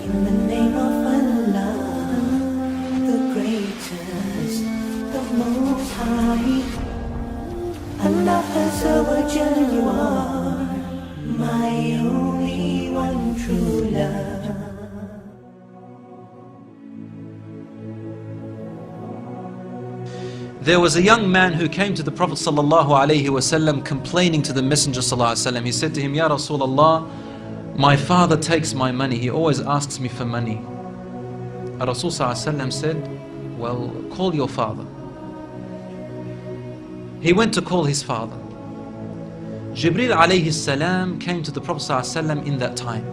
In the name of Allah, the greatest, the most high. Allah Azza wa Jal, you are my only one true love. There was a young man who came to the Prophet ﷺ complaining to the Messenger ﷺ. He said to him, Ya Rasulullah, my father takes my money. He always asks me for money. Rasul ﷺ said, well, call your father. He went to call his father. Jibreel alayhi salam came to the Prophet ﷺ in that time.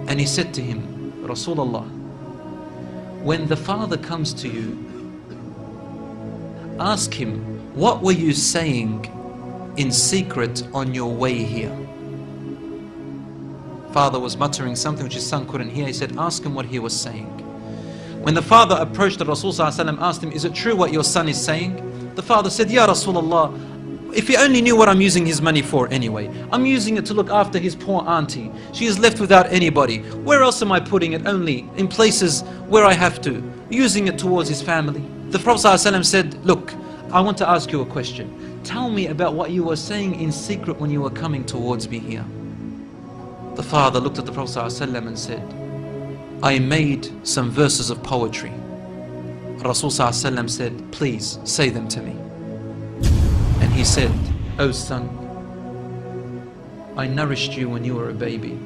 And he said to him, Rasulullah, when the father comes to you, ask him, what were you saying in secret on your way here? Father was muttering something which his son couldn't hear. He said, ask him what he was saying. When the father approached the Rasul ﷺ, asked him, is it true what your son is saying? The father said, Ya Rasulullah, if he only knew what I'm using his money for anyway. I'm using it to look after his poor auntie. She is left without anybody. Where else am I putting it? Only in places where I have to. Using it towards his family. The Prophet ﷺ said, look, I want to ask you a question. Tell me about what you were saying in secret when you were coming towards me here. The father looked at the Prophet ﷺ and said, I made some verses of poetry. Rasul ﷺ said, please say them to me. And he said, oh son, I nourished you when you were a baby.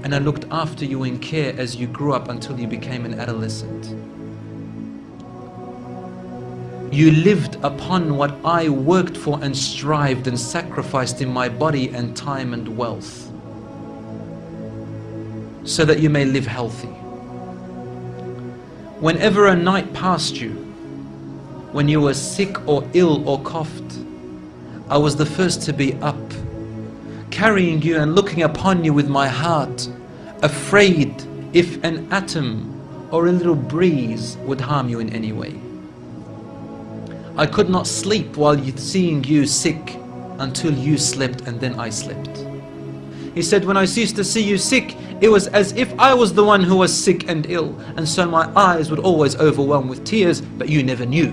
And I looked after you in care as you grew up until you became an adolescent. You lived upon what I worked for and strived and sacrificed in my body and time and wealth, so that you may live healthy. Whenever a night passed you, when you were sick or ill or coughed, I was the first to be up, carrying you and looking upon you with my heart, afraid if an atom or a little breeze would harm you in any way. I could not sleep while seeing you sick until you slept, and then I slept. He said, when I ceased to see you sick, it was as if I was the one who was sick and ill, and so my eyes would always overwhelm with tears, but you never knew.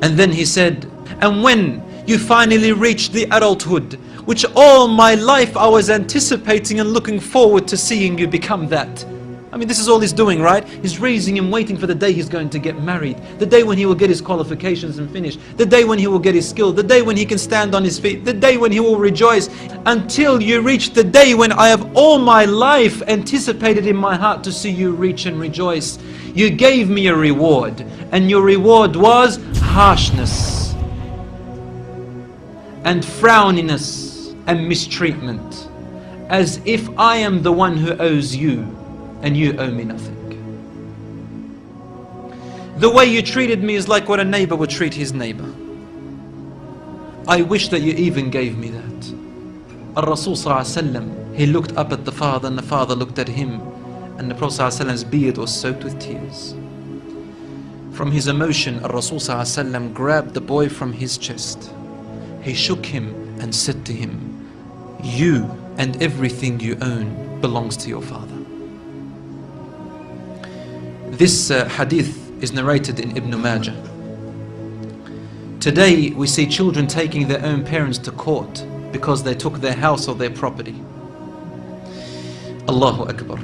And then he said, and when you finally reached the adulthood, which all my life I was anticipating and looking forward to seeing you become that. I mean, this is all he's doing, right? He's raising him, waiting for the day he's going to get married, the day when he will get his qualifications and finish, the day when he will get his skill, the day when he can stand on his feet, the day when he will rejoice, until you reach the day when I have all my life anticipated in my heart to see you reach and rejoice. You gave me a reward, and your reward was harshness and frowniness and mistreatment, as if I am the one who owes you and you owe me nothing. The way you treated me is like what a neighbor would treat his neighbor. I wish that you even gave me that. Al-Rasul ﷺ, he looked up at the father, and the father looked at him, and the Prophet ﷺ's beard was soaked with tears. From his emotion, Al-Rasul ﷺ grabbed the boy from his chest. He shook him and said to him, you and everything you own belongs to your father. This hadith is narrated in Ibn Majah. Today we see children taking their own parents to court because they took their house or their property. Allahu Akbar.